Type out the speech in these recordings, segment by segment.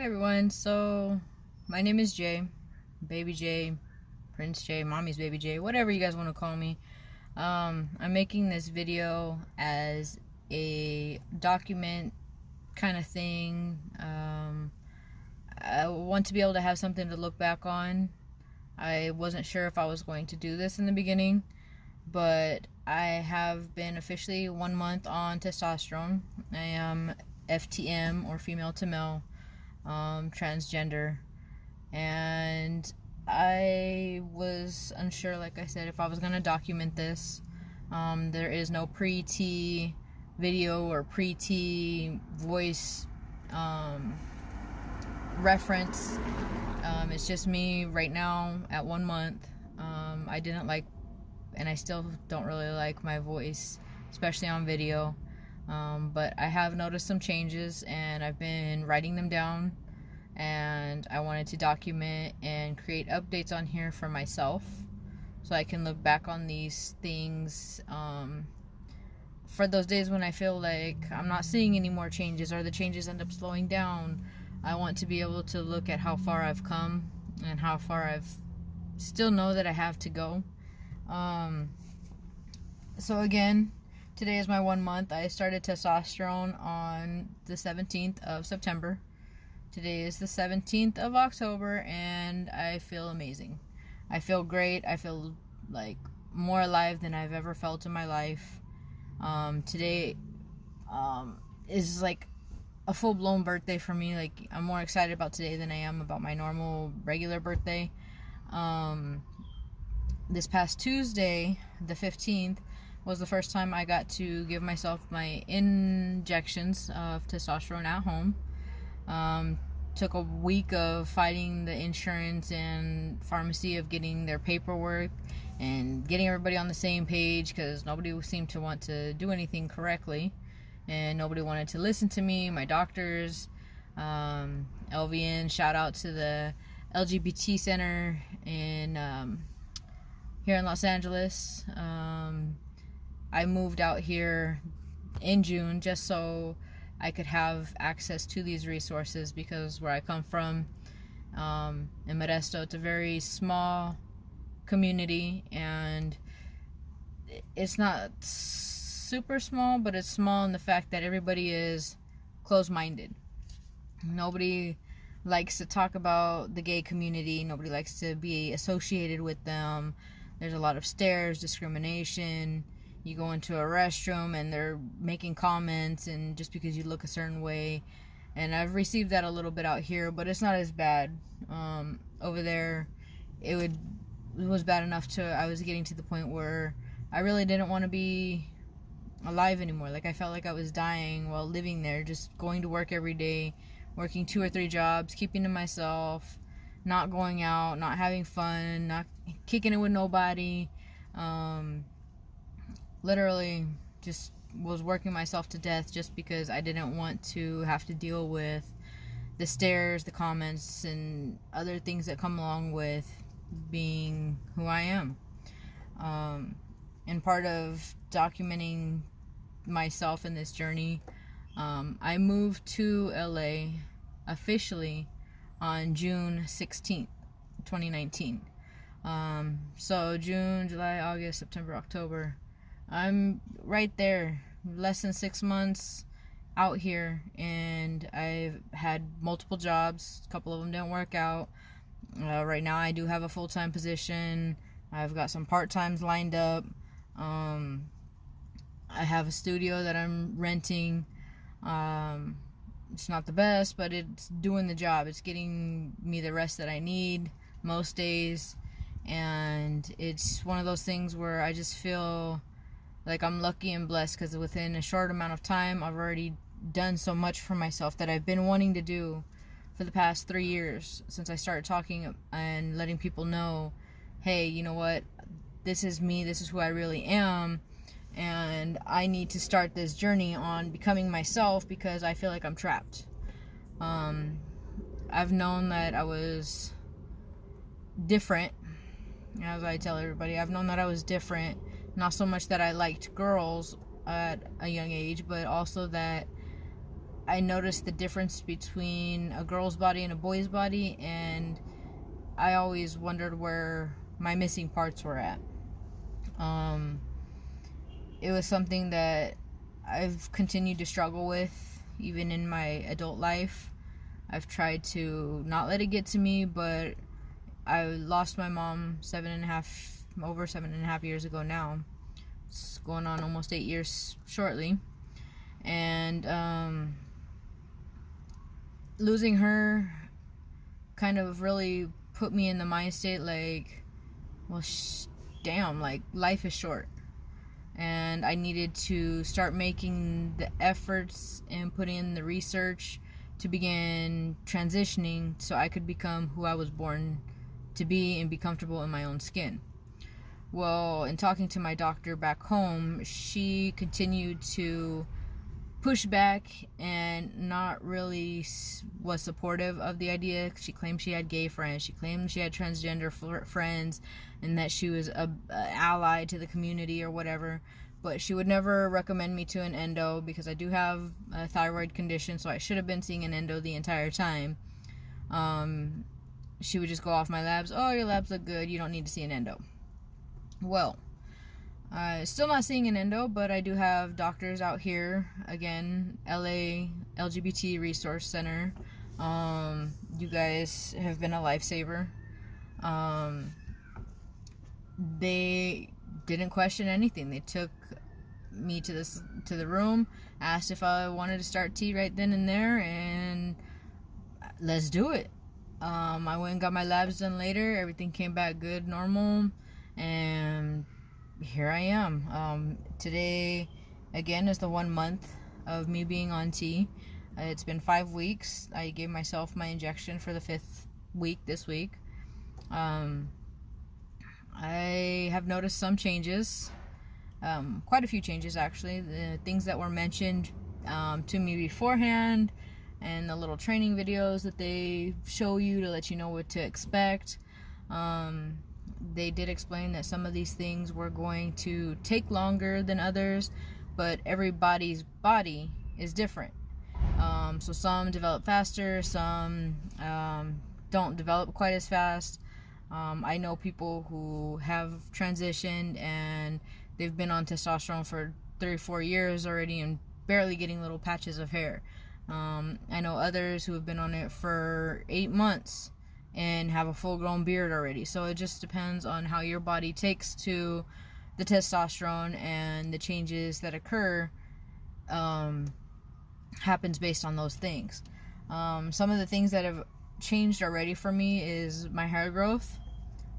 Hey everyone, so my name is Jay, Baby Jay, Prince Jay, Mommy's Baby Jay, whatever you guys want to call me. I'm making this video as a document kind of thing. I want to be able to have something to look back on. I wasn't sure if I was going to do this in the beginning, but I have been officially 1 month on testosterone. I am FTM, or female to male, transgender, and I was unsure, like I said, if I was going to document this. There is no pre-T video or pre-T voice reference. It's just me right now at 1 month. I didn't like, and I still don't really like my voice, especially on video. But I have noticed some changes, and I've been writing them down, and I wanted to document and create updates on here for myself so I can look back on these things for those days when I feel like I'm not seeing any more changes, or the changes end up slowing down. I want to be able to look at how far I've come and how far I've still know that I have to go. So again, today is my 1 month. I started testosterone on the 17th of September. Today is the 17th of October, and I feel amazing. I feel great. I feel like more alive than I've ever felt in my life. Today is like a full-blown birthday for me. Like, I'm more excited about today than I am about my normal regular birthday. This past Tuesday, the 15th, was the first time I got to give myself my injections of testosterone at home. Took a week of fighting the insurance and pharmacy of getting their paperwork and getting everybody on the same page, because nobody seemed to want to do anything correctly, and nobody wanted to listen to me. My doctors, LVN, shout out to the LGBT Center in here in Los Angeles. I moved out here in June just so I could have access to these resources, because where I come from, in Modesto, it's a very small community, and it's not super small, but it's small in the fact that everybody is closed-minded. Nobody likes to talk about the gay community. Nobody likes to be associated with them. There's a lot of stares, discrimination. You go into a restroom and they're making comments, and just because you look a certain way. And I've received that a little bit out here, but it's not as bad. Over there, it was bad enough to, I was getting to the point where I really didn't want to be alive anymore. Like, I felt like I was dying while living there, just going to work every day, working 2 or 3 jobs, keeping to myself, not going out, not having fun, not kicking it with nobody. Literally just was working myself to death just because I didn't want to have to deal with the stares, the comments, and other things that come along with being who I am. And part of documenting myself in this journey, I moved to LA officially on June 16th, 2019. So June, July, August, September, October, I'm right there, less than 6 months out here, and I've had multiple jobs. A couple of them didn't work out. Right now I do have a full-time position. I've got some part-times lined up. I have a studio that I'm renting. It's not the best, but it's doing the job. It's getting me the rest that I need most days, and it's one of those things where I just feel like I'm lucky and blessed, because within a short amount of time I've already done so much for myself that I've been wanting to do for the past 3 years, since I started talking and letting people know, hey, you know what, this is me, this is who I really am, and I need to start this journey on becoming myself, because I feel like I'm trapped. I've known that I was different, as I tell everybody. I've known that I was different. Not so much that I liked girls at a young age, but also that I noticed the difference between a girl's body and a boy's body, and I always wondered where my missing parts were at. It was something that I've continued to struggle with even in my adult life. I've tried to not let it get to me, but I lost my mom over 7.5 years ago now. It's going on almost 8 years shortly. And losing her kind of really put me in the mind state like, well, damn, like, life is short. And I needed to start making the efforts and putting in the research to begin transitioning so I could become who I was born to be and be comfortable in my own skin. Well, in talking to my doctor back home, she continued to push back and not really was supportive of the idea. She claimed she had gay friends, she claimed she had transgender friends, and that she was a ally to the community or whatever, but she would never recommend me to an endo because I do have a thyroid condition, so I should have been seeing an endo the entire time. She would just go off my labs. Oh, your labs look good, you don't need to see an endo. Well, still not seeing an endo, but I do have doctors out here. Again, LA LGBT Resource Center. You guys have been a lifesaver. They didn't question anything. They took me to the room, asked if I wanted to start tea right then and there, and let's do it. I went and got my labs done later. Everything came back good, normal, and here I am. Today, again, is the 1 month of me being on tea. It's been 5 weeks. I gave myself my injection for the 5th week this week. I have noticed some changes, quite a few changes actually. The things that were mentioned to me beforehand, and the little training videos that they show you to let you know what to expect. They did explain that some of these things were going to take longer than others, but everybody's body is different. So some develop faster, some don't develop quite as fast. I know people who have transitioned and they've been on testosterone for 3 or 4 years already and barely getting little patches of hair. I know others who have been on it for 8 months and have a full-grown beard already. So it just depends on how your body takes to the testosterone, and the changes that occur happens based on those things. Some of the things that have changed already for me is my hair growth.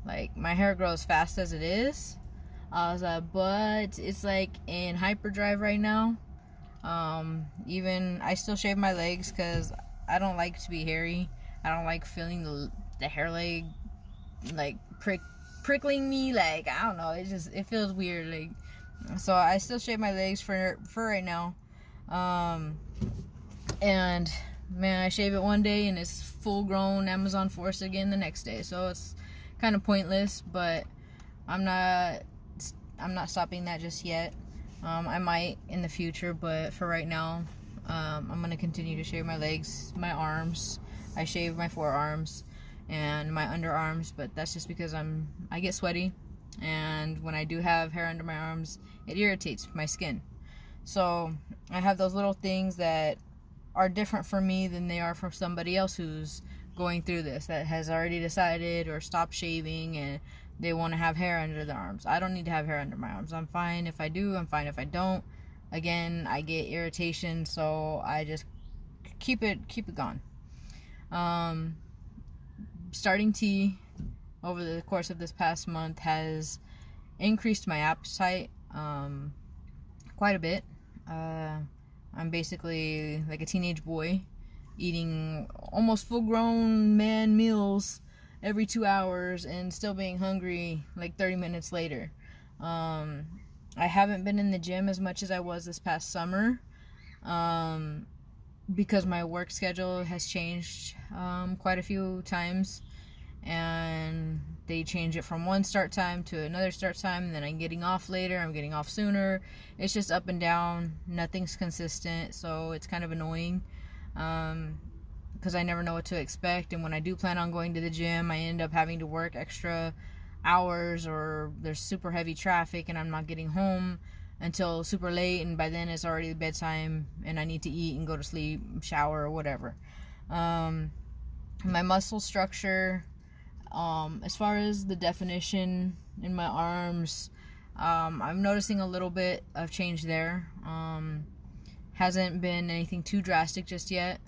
Like, my hair grows fast as it is. I was like, but it's like in hyperdrive right now. Even I still shave my legs because I don't like to be hairy. I don't like feeling the hair leg like prickling me. Like, I don't know, it feels weird. Like, so I still shave my legs for right now. And man, I shave it one day and it's full grown Amazon forest again the next day. So it's kind of pointless, but I'm not stopping that just yet. I might in the future, but for right now, I'm going to continue to shave my legs, my arms. I shave my forearms and my underarms, but that's just because I get sweaty, and when I do have hair under my arms, it irritates my skin. So I have those little things that are different for me than they are for somebody else who's going through this, that has already decided or stopped shaving and they want to have hair under their arms. I don't need to have hair under my arms. I'm fine if I do, I'm fine if I don't. Again, I get irritation, so I just keep it gone. Starting tea over the course of this past month has increased my appetite quite a bit. I'm basically like a teenage boy, eating almost full-grown man meals every 2 hours and still being hungry like 30 minutes later. I haven't been in the gym as much as I was this past summer because my work schedule has changed quite a few times, and they change it from one start time to another start time, and then I'm getting off later, I'm getting off sooner. It's just up and down, nothing's consistent, so it's kind of annoying. because I never know what to expect. And when I do plan on going to the gym, I end up having to work extra hours, or there's super heavy traffic and I'm not getting home until super late, and by then it's already bedtime and I need to eat and go to sleep, shower, or whatever. My muscle structure, as far as the definition in my arms, I'm noticing a little bit of change there. Hasn't been anything too drastic just yet.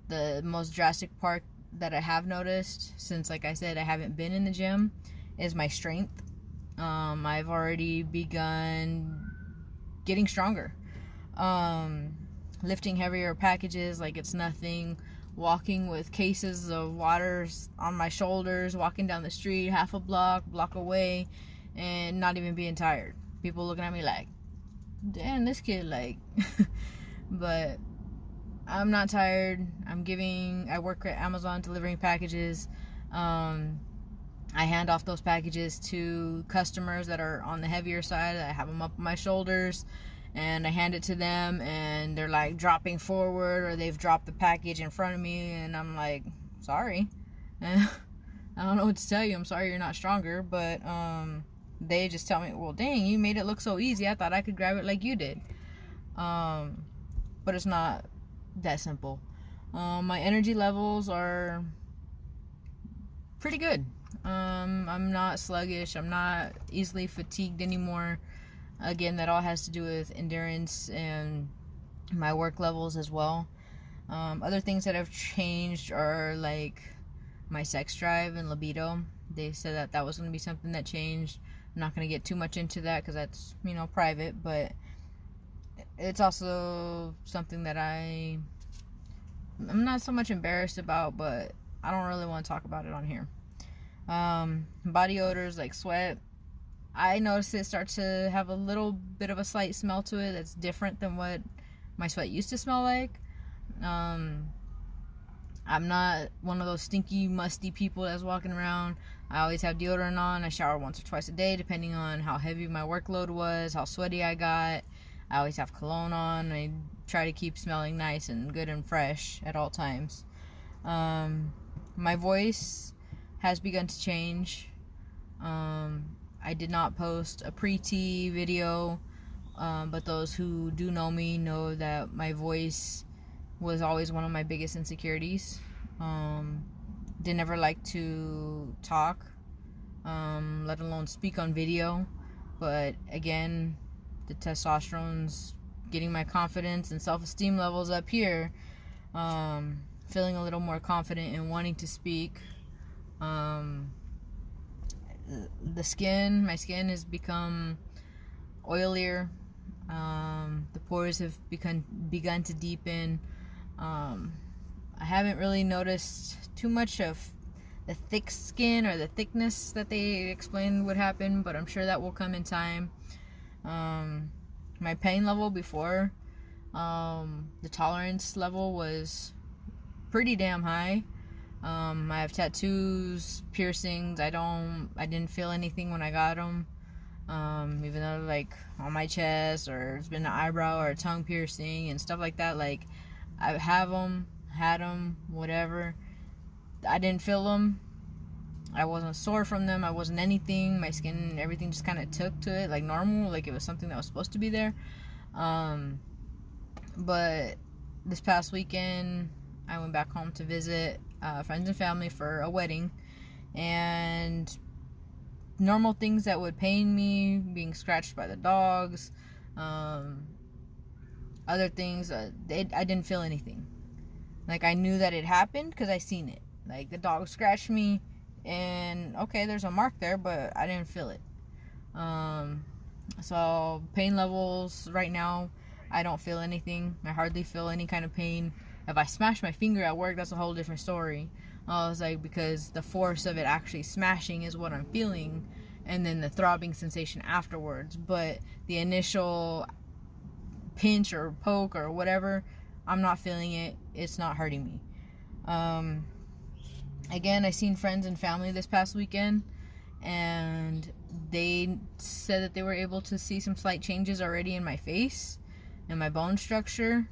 The most drastic part that I have noticed, since, like I said, I haven't been in the gym, is my strength. I've already begun getting stronger. Lifting heavier packages like it's nothing. Walking with cases of waters on my shoulders, walking down the street half a block away, and not even being tired. People looking at me like, damn, this kid, like. But I'm not tired. I work at Amazon delivering packages. I hand off those packages to customers that are on the heavier side. I have them up on my shoulders, and I hand it to them, and they're like dropping forward, or they've dropped the package in front of me, and I'm like, sorry. I don't know what to tell you. I'm sorry you're not stronger. But they just tell me, well, dang, you made it look so easy. I thought I could grab it like you did. But it's not that simple. My energy levels are pretty good. I'm not sluggish. I'm not easily fatigued anymore. Again, that all has to do with endurance and my work levels as well. Other things that have changed are like my sex drive and libido. They said that was going to be something that changed. I'm not going to get too much into that because that's, private, but it's also something that I'm not so much embarrassed about, but I don't really want to talk about it on here. Body odors like sweat, I noticed it start to have a little bit of a slight smell to it that's different than what my sweat used to smell like. I'm not one of those stinky, musty people that's walking around. I always have deodorant on. I shower once or twice a day, depending on how heavy my workload was, how sweaty I got. I always have cologne on. I try to keep smelling nice and good and fresh at all times. My voice has begun to change. I did not post a pre-T video, but those who do know me know that my voice was always one of my biggest insecurities. Didn't ever like to talk, let alone speak on video. But again, the testosterone's getting my confidence and self-esteem levels up here. Feeling a little more confident in wanting to speak. My skin has become oilier. The pores have begun to deepen. I haven't really noticed too much of the thick skin or the thickness that they explained would happen, but I'm sure that will come in time. My pain level before, the tolerance level was pretty damn high. I have tattoos, piercings. I didn't feel anything when I got them. Even though like on my chest, or it's been an eyebrow or a tongue piercing and stuff like that. Like, I had them, whatever. I didn't feel them. I wasn't sore from them. I wasn't anything. My skin and everything just kind of took to it like normal, like it was something that was supposed to be there. But this past weekend, I went back home to visit friends and family for a wedding, and normal things that would pain me, being scratched by the dogs, other things, I didn't feel anything. Like, I knew that it happened because I seen it. Like, the dog scratched me, and okay, there's a mark there, but I didn't feel it. So pain levels right now, I don't feel anything. I hardly feel any kind of pain. If I smash my finger at work, that's a whole different story. I was like, because the force of it actually smashing is what I'm feeling, and then the throbbing sensation afterwards. But the initial pinch or poke or whatever, I'm not feeling it. It's not hurting me. Again, I seen friends and family this past weekend, and they said that they were able to see some slight changes already in my face and my bone structure.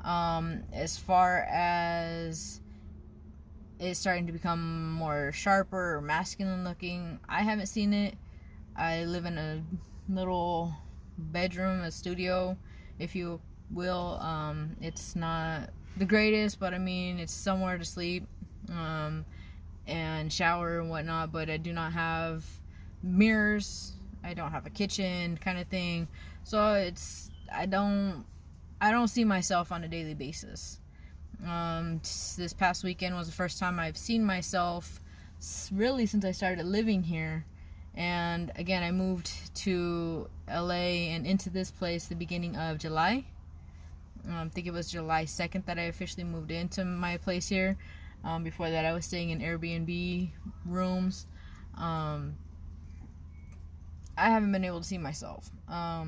As far as it's starting to become more sharper or masculine looking, I haven't seen it. I live in a little bedroom, a studio, if you will. It's not the greatest, but I mean, it's somewhere to sleep and shower and whatnot, but I do not have mirrors. I don't have a kitchen kind of thing. So I don't see myself on a daily basis. This past weekend was the first time I've seen myself really since I started living here. And again, I moved to LA and into this place the beginning of July. I think it was July 2nd that I officially moved into my place here. Before that, I was staying in Airbnb rooms. I haven't been able to see myself. I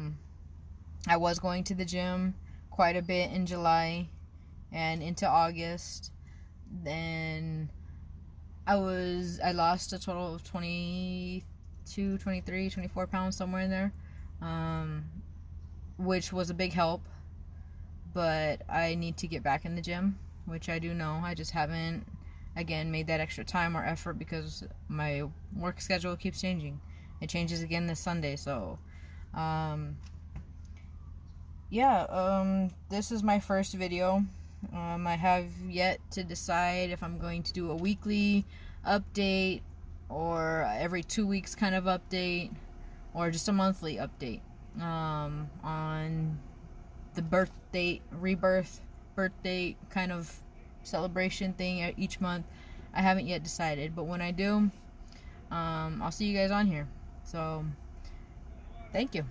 was going to the gym quite a bit in July and into August. Then I lost a total of 22, 23, 24 pounds, somewhere in there, which was a big help. But I need to get back in the gym, which I do know. I just haven't, again, made that extra time or effort because my work schedule keeps changing. It changes again this Sunday, so this is my first video. I have yet to decide if I'm going to do a weekly update or every 2 weeks kind of update or just a monthly update on the rebirth kind of celebration thing each month. I haven't yet decided, but when I do, I'll see you guys on here. So thank you.